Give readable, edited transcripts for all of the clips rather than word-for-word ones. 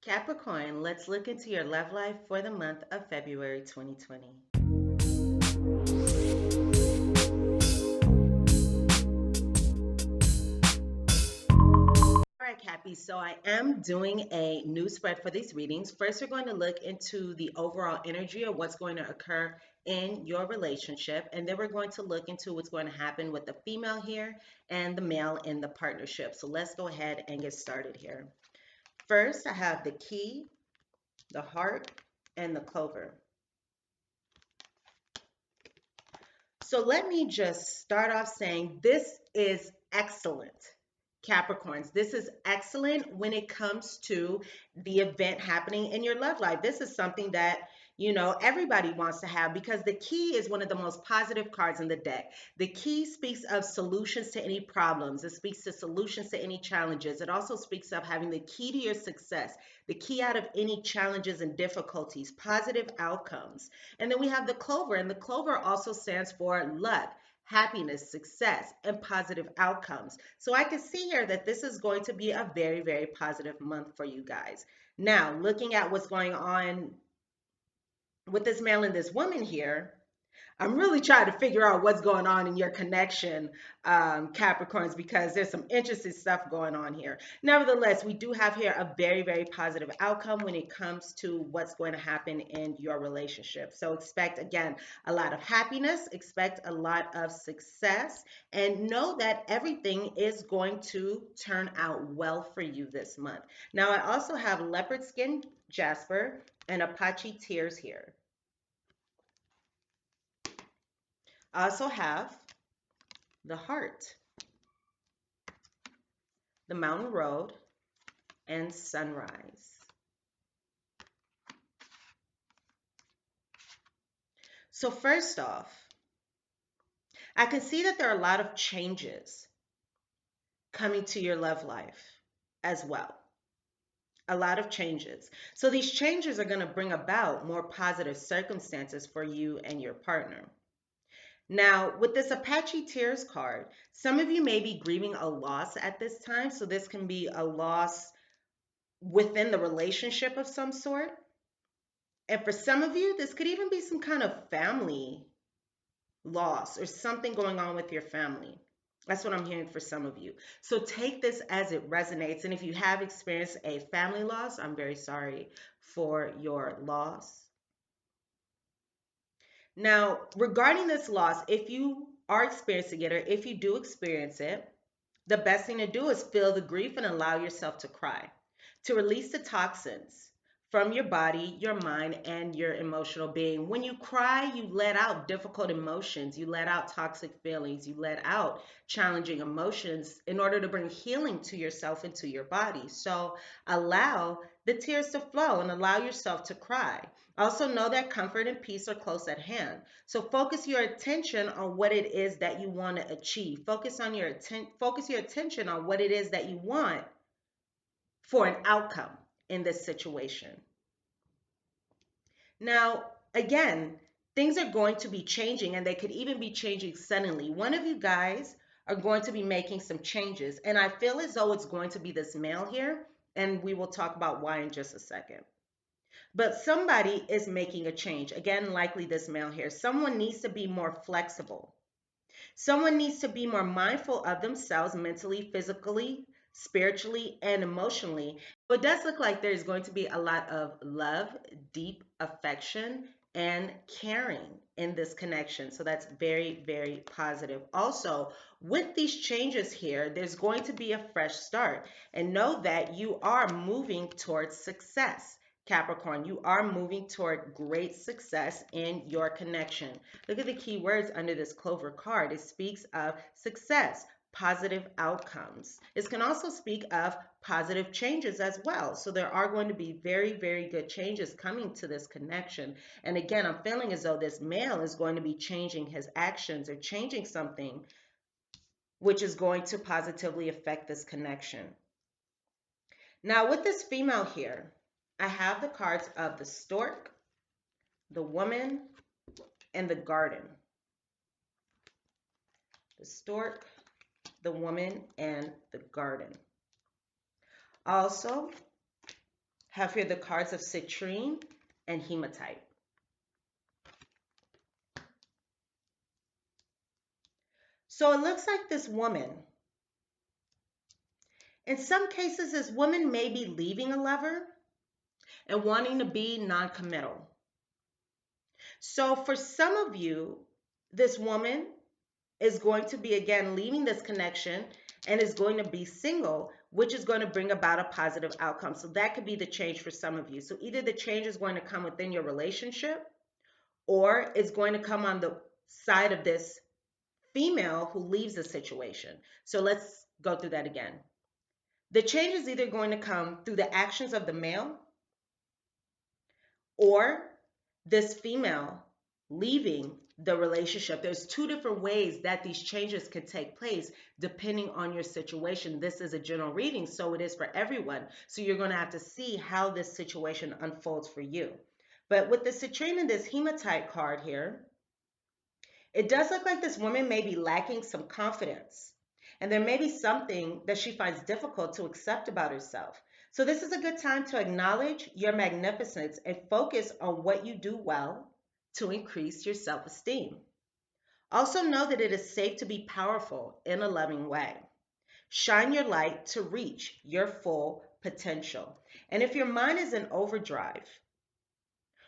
Capricorn, let's look into your love life for the month of February 2020. All right, Cappy. So I am doing a new spread for these readings. First, we're going to look into the overall energy of what's going to occur in your relationship. And then we're going to look into what's going to happen with the female here and the male in the partnership. So let's go ahead and get started here. First, I have the key, the heart, and the clover. So let me just start off saying this is excellent, Capricorns. This is excellent when it comes to the event happening in your love life. This is something that, everybody wants to have because the key is one of the most positive cards in the deck. The key speaks of solutions to any problems. It speaks to solutions to any challenges. It also speaks of having the key to your success, the key out of any challenges and difficulties, positive outcomes. And then we have the clover, and the clover also stands for luck, happiness, success, and positive outcomes. So I can see here that this is going to be a very, very positive month for you guys. Now, looking at what's going on with this male and this woman here, I'm really trying to figure out what's going on in your connection, Capricorns, because there's some interesting stuff going on here. Nevertheless, we do have here a very, very positive outcome when it comes to what's going to happen in your relationship. So expect, again, a lot of happiness, expect a lot of success, and know that everything is going to turn out well for you this month. Now, I also have leopard skin jasper and Apache tears here. I also have the heart, the mountain road, and sunrise. So first off, I can see that there are a lot of changes coming to your love life as well. A lot of changes. So these changes are going to bring about more positive circumstances for you and your partner. Now, with this Apache Tears card, some of you may be grieving a loss at this time. So this can be a loss within the relationship of some sort. And for some of you, this could even be some kind of family loss or something going on with your family. That's what I'm hearing for some of you. So take this as it resonates. And if you have experienced a family loss, I'm very sorry for your loss. Now, regarding this loss, if you are experiencing it or if you do experience it, the best thing to do is feel the grief and allow yourself to cry, to release the toxins from your body, your mind, and your emotional being. When you cry, you let out difficult emotions, you let out toxic feelings, you let out challenging emotions in order to bring healing to yourself and to your body. So allow the tears to flow and allow yourself to cry. Also know that comfort and peace are close at hand. So focus your attention on what it is that you want to achieve. Focus your attention on what it is that you want for an outcome in this situation. Now, again, things are going to be changing and they could even be changing suddenly. One of you guys are going to be making some changes, and I feel as though it's going to be this male here, and we will talk about why in just a second. But somebody is making a change. Again, likely this male here. Someone needs to be more flexible. Someone needs to be more mindful of themselves mentally, physically, spiritually, and emotionally. It does look like there's going to be a lot of love, deep affection, and caring in this connection. So that's very, very positive. Also, with these changes here, there's going to be a fresh start. And know that you are moving towards success. Capricorn, you are moving toward great success in your connection. Look at the key words under this clover card. It speaks of success, positive outcomes. This can also speak of positive changes as well. So there are going to be very, very good changes coming to this connection. And again, I'm feeling as though this male is going to be changing his actions or changing something which is going to positively affect this connection. Now with this female here, I have the cards of the stork, the woman, and the garden. The stork, the woman, and the garden. Also have here the cards of citrine and hematite. So it looks like this woman, in some cases, this woman may be leaving a lover and wanting to be non-committal. So for some of you, this woman is going to be, again, leaving this connection and is going to be single, which is going to bring about a positive outcome. So that could be the change for some of you. So either the change is going to come within your relationship, or it's going to come on the side of this female who leaves the situation. So let's go through that again. The change is either going to come through the actions of the male, or this female leaving the relationship. There's two different ways that these changes can take place depending on your situation. This is a general reading, so it is for everyone. So you're going to have to see how this situation unfolds for you. But with the citrine and this hematite card here, it does look like this woman may be lacking some confidence. And there may be something that she finds difficult to accept about herself. So this is a good time to acknowledge your magnificence and focus on what you do well to increase your self-esteem. Also know that it is safe to be powerful in a loving way. Shine your light to reach your full potential. And if your mind is in overdrive,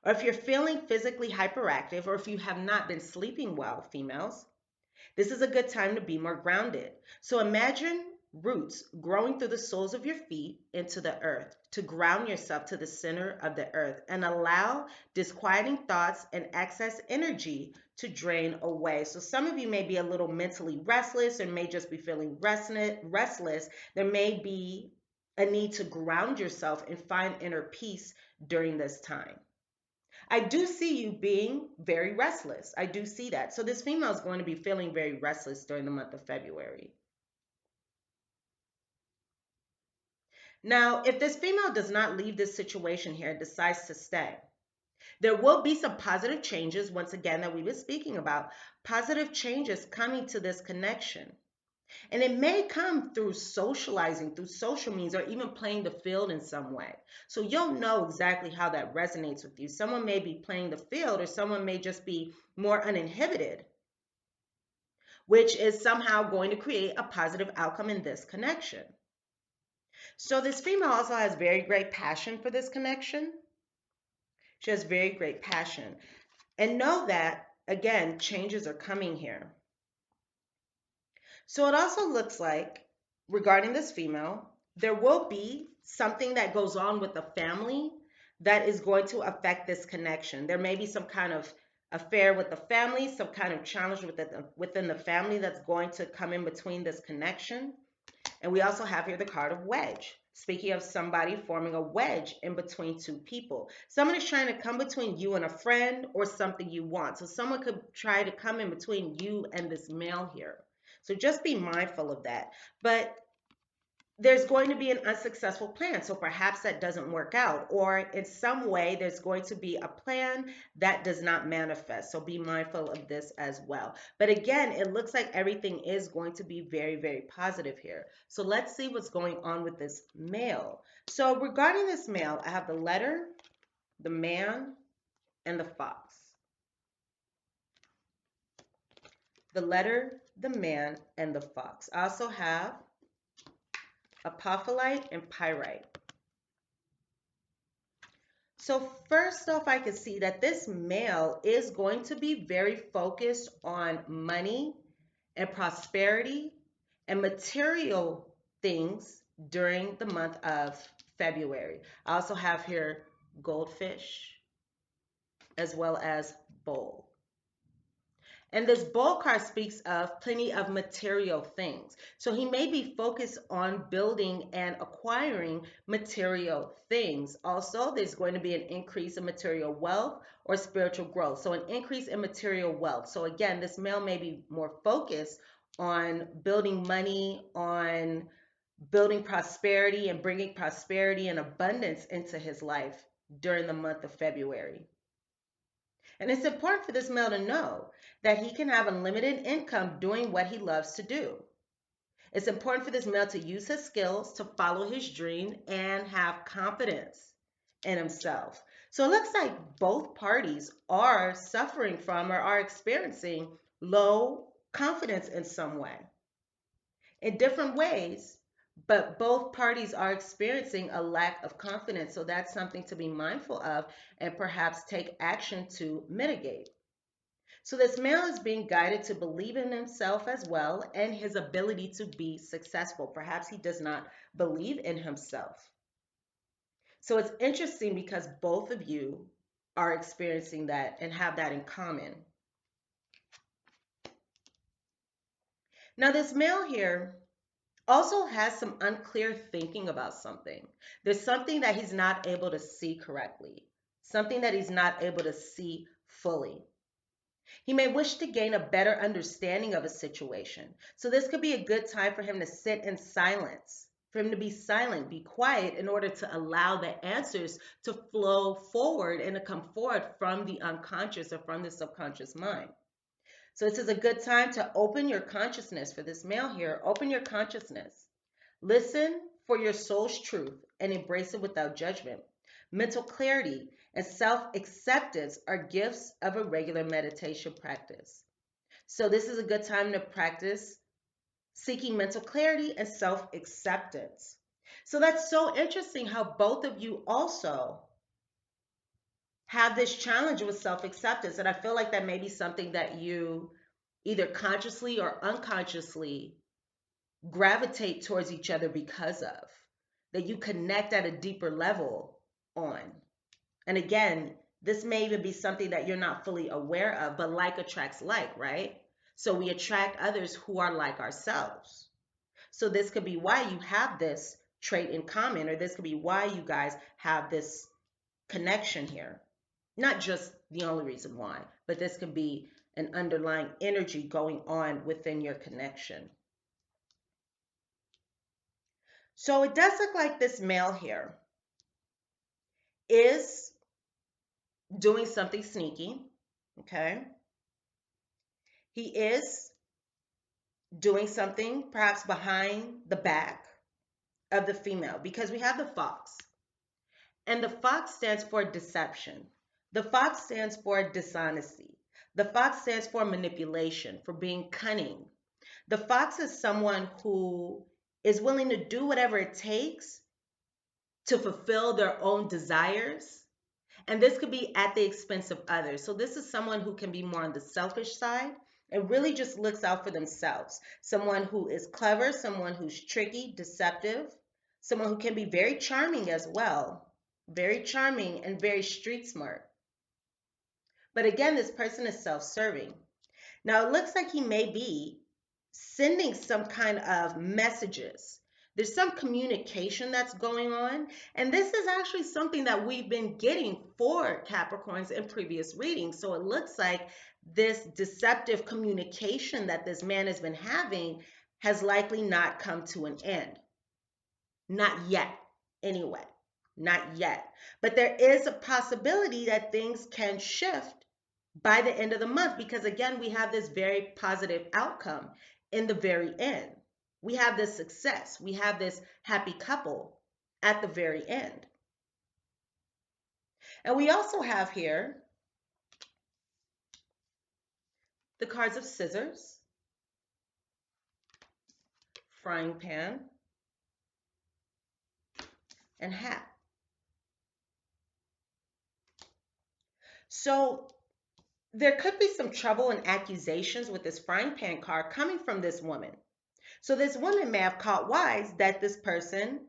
or if you're feeling physically hyperactive, or if you have not been sleeping well, females, this is a good time to be more grounded. So imagine roots growing through the soles of your feet into the earth to ground yourself to the center of the earth and allow disquieting thoughts and excess energy to drain away. So some of you may be a little mentally restless or may just be feeling restless. There may be a need to ground yourself and find inner peace during this time. I do see you being very restless. I do see that. So this female is going to be feeling very restless during the month of February. Now, if this female does not leave this situation here and decides to stay, there will be some positive changes, once again, that we were speaking about. Positive changes coming to this connection. And it may come through socializing, through social means, or even playing the field in some way. So you'll know exactly how that resonates with you. Someone may be playing the field, or someone may just be more uninhibited, which is somehow going to create a positive outcome in this connection. So this female also has very great passion for this connection. She has very great passion. And know that, again, changes are coming here. So it also looks like, regarding this female, there will be something that goes on with the family that is going to affect this connection. There may be some kind of affair with the family, some kind of challenge within the family that's going to come in between this connection. And we also have here the card of wedge. Speaking of somebody forming a wedge in between two people. Someone is trying to come between you and a friend or something you want. So someone could try to come in between you and this male here. So just be mindful of that. But there's going to be an unsuccessful plan. So perhaps that doesn't work out, or in some way there's going to be a plan that does not manifest. So be mindful of this as well. But again, it looks like everything is going to be very, very positive here. So let's see what's going on with this male. So regarding this male, I have the letter, the man, and the fox. The letter, the man, and the fox. I also have apophyllite and pyrite. So first off, I can see that this male is going to be very focused on money and prosperity and material things during the month of February. I also have here goldfish as well as bowl. And this bowl card speaks of plenty of material things. So he may be focused on building and acquiring material things. Also, there's going to be an increase in material wealth or spiritual growth. So an increase in material wealth. So again, this male may be more focused on building money, on building prosperity and bringing prosperity and abundance into his life during the month of February. And it's important for this male to know that he can have unlimited income doing what he loves to do. It's important for this male to use his skills to follow his dream and have confidence in himself. So it looks like both parties are suffering from or are experiencing low confidence in some way, in different ways, but both parties are experiencing a lack of confidence. So that's something to be mindful of and perhaps take action to mitigate. So this male is being guided to believe in himself as well and his ability to be successful. Perhaps he does not believe in himself. So it's interesting because both of you are experiencing that and have that in common. Now, this male here also has some unclear thinking about something. There's something that he's not able to see correctly, something that he's not able to see fully. He may wish to gain a better understanding of a situation. So this could be a good time for him to sit in silence, for him to be silent, be quiet in order to allow the answers to flow forward and to come forward from the unconscious or from the subconscious mind. So this is a good time to open your consciousness for this male here. Open your consciousness. Listen for your soul's truth and embrace it without judgment. Mental clarity and self-acceptance are gifts of a regular meditation practice. So this is a good time to practice seeking mental clarity and self-acceptance. So that's so interesting how both of you also have this challenge with self-acceptance. And I feel like that may be something that you either consciously or unconsciously gravitate towards each other because of, that you connect at a deeper level on. And again, this may even be something that you're not fully aware of, but like attracts like, right? So we attract others who are like ourselves. So this could be why you have this trait in common, or this could be why you guys have this connection here. Not just the only reason why, but this could be an underlying energy going on within your connection. So it does look like this male here is doing something sneaky, okay? He is doing something perhaps behind the back of the female because we have the fox. And the fox stands for deception. The fox stands for dishonesty. The fox stands for manipulation, for being cunning. The fox is someone who is willing to do whatever it takes to fulfill their own desires. And this could be at the expense of others. So this is someone who can be more on the selfish side and really just looks out for themselves. Someone who is clever, someone who's tricky, deceptive, someone who can be very charming as well. Very charming and very street smart. But again, this person is self-serving. Now it looks like he may be sending some kind of messages. There's some communication that's going on. And this is actually something that we've been getting for Capricorns in previous readings. So it looks like this deceptive communication that this man has been having has likely not come to an end. Not yet, anyway. Not yet. But there is a possibility that things can shift by the end of the month because, again, we have this very positive outcome in the very end. We have this success. We have this happy couple at the very end. And we also have here the cards of scissors, frying pan, and hat. So there could be some trouble and accusations with this frying pan card coming from this woman. So this woman may have caught wise that this person,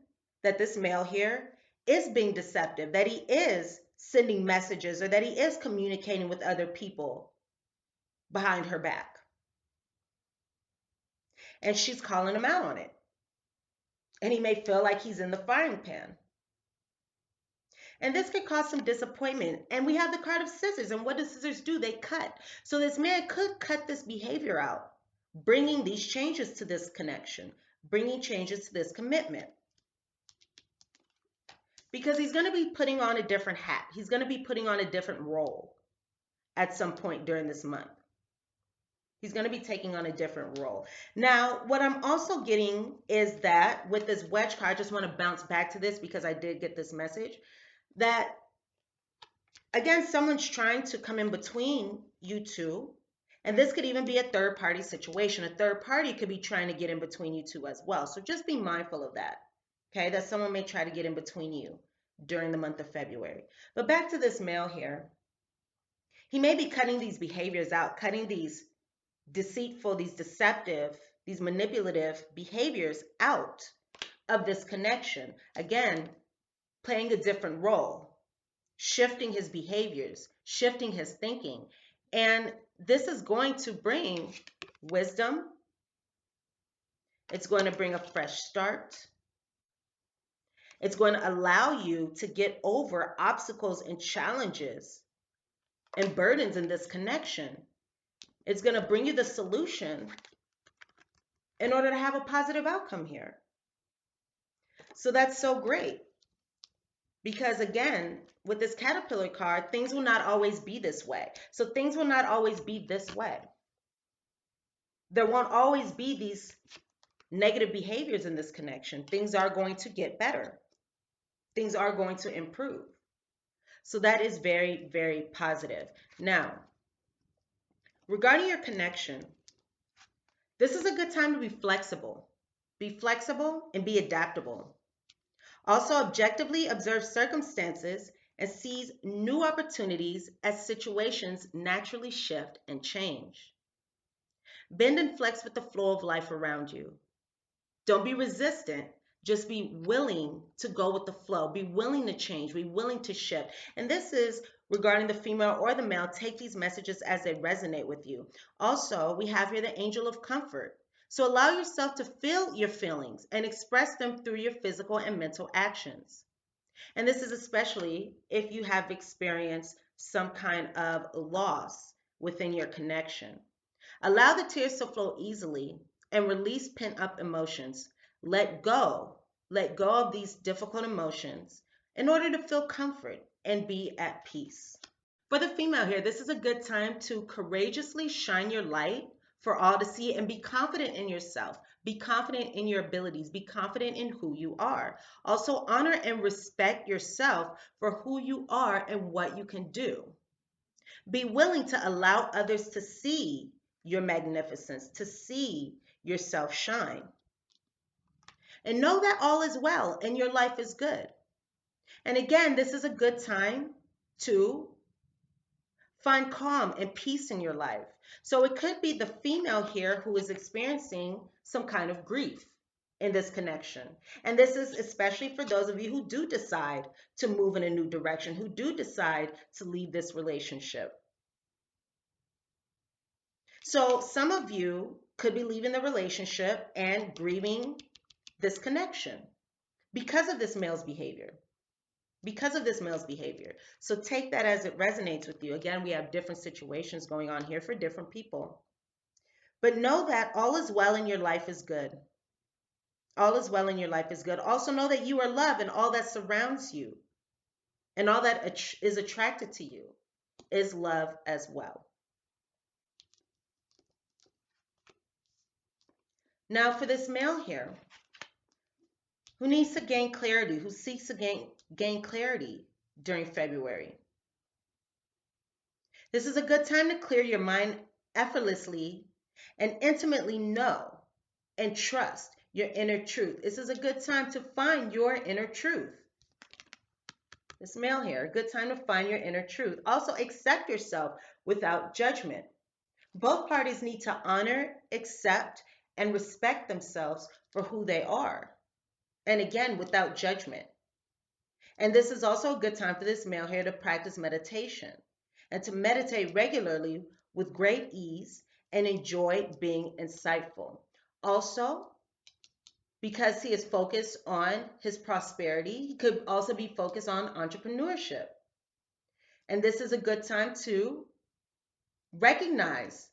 that this male here is being deceptive, that he is sending messages or that he is communicating with other people behind her back. And she's calling him out on it. And he may feel like he's in the frying pan. And this could cause some disappointment. And we have the card of scissors. And what do scissors do? They cut. So this man could cut this behavior out, bringing these changes to this connection, bringing changes to this commitment. Because he's going to be putting on a different hat. He's going to be putting on a different role at some point during this month. He's going to be taking on a different role. Now, what I'm also getting is that with this wedge card, I just want to bounce back to this because I did get this message. that, again, someone's trying to come in between you two. And this could even be a third party situation. A third party could be trying to get in between you two as well. So just be mindful of that. Okay, that someone may try to get in between you during the month of February. But back to this male here. He may be cutting these behaviors out, cutting these deceitful, these deceptive, these manipulative behaviors out of this connection. Again, playing a different role, shifting his behaviors, shifting his thinking. And this is going to bring wisdom. It's going to bring a fresh start. It's going to allow you to get over obstacles and challenges and burdens in this connection. It's going to bring you the solution in order to have a positive outcome here. So that's so great. Because again, with this caterpillar card, things will not always be this way. So things will not always be this way. There won't always be these negative behaviors in this connection. Things are going to get better. Things are going to improve. So that is very, very positive. Now, regarding your connection, this is a good time to be flexible. Be flexible and be adaptable. Also, objectively observe circumstances and seize new opportunities as situations naturally shift and change. Bend and flex with the flow of life around you. Don't be resistant. Just be willing to go with the flow. Be willing to change. Be willing to shift. And this is regarding the female or the male. Take these messages as they resonate with you. Also, we have here the angel of comfort. So allow yourself to feel your feelings and express them through your physical and mental actions. And this is especially if you have experienced some kind of loss within your connection. Allow the tears to flow easily and release pent up emotions. Let go. Let go of these difficult emotions in order to feel comfort and be at peace. For the female here, this is a good time to courageously shine your light for all to see and be confident in yourself. Be confident in your abilities. Be confident in who you are. Also, honor and respect yourself for who you are and what you can do. Be willing to allow others to see your magnificence, to see yourself shine. And know that all is well and your life is good. And again, this is a good time to find calm and peace in your life. So it could be the female here who is experiencing some kind of grief in this connection. And this is especially for those of you who do decide to move in a new direction, who do decide to leave this relationship. So some of you could be leaving the relationship and grieving this connection because of this male's behavior. Because of this male's behavior. So take that as it resonates with you. Again, we have different situations going on here for different people. But know that all is well in your life is good. All is well in your life is good. Also know that you are loved and all that surrounds you and all that is attracted to you is love as well. Now for this male here who needs to gain clarity, who seeks to gain clarity during February. This is a good time to clear your mind effortlessly and intimately know and trust your inner truth. This is a good time to find your inner truth. This male here, a good time to find your inner truth. Also, accept yourself without judgment. Both parties need to honor, accept, and respect themselves for who they are. And again, without judgment. And this is also a good time for this male here to practice meditation and to meditate regularly with great ease and enjoy being insightful. Also, because he is focused on his prosperity, he could also be focused on entrepreneurship. And this is a good time to recognize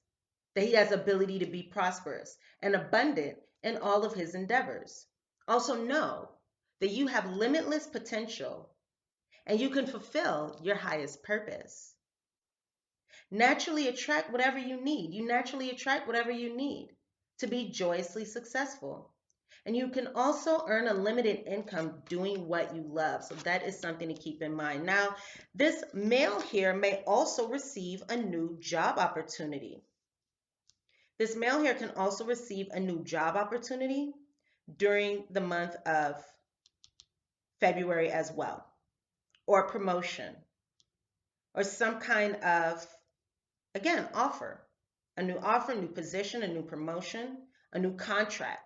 that he has ability to be prosperous and abundant in all of his endeavors. Also know that you have limitless potential and you can fulfill your highest purpose. Naturally attract whatever you need. You naturally attract whatever you need to be joyously successful. And you can also earn a limited income doing what you love. So that is something to keep in mind. Now, this male here may also receive a new job opportunity. This male here can also receive a new job opportunity during the month of February as well, or promotion, or some kind of, again, offer. A new offer, a new position, a new promotion, a new contract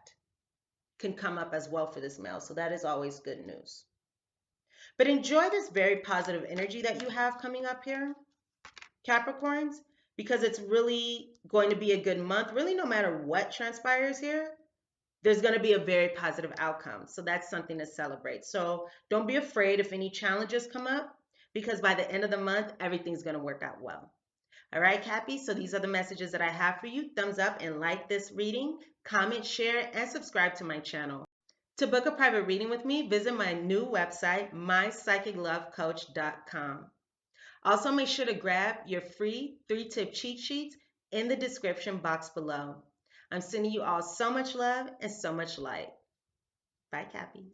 can come up as well for this male. So that is always good news. But enjoy this very positive energy that you have coming up here, Capricorns, because it's really going to be a good month. Really, no matter what transpires here, there's going to be a very positive outcome. So that's something to celebrate. So don't be afraid if any challenges come up, because by the end of the month, everything's going to work out well. All right, Cappy, so these are the messages that I have for you. Thumbs up and like this reading, comment, share, and subscribe to my channel. To book a private reading with me, visit my new website, mypsychiclovecoach.com. Also, make sure to grab your free 3-tip cheat sheets in the description box below. I'm sending you all so much love and so much light. Bye, Cappies.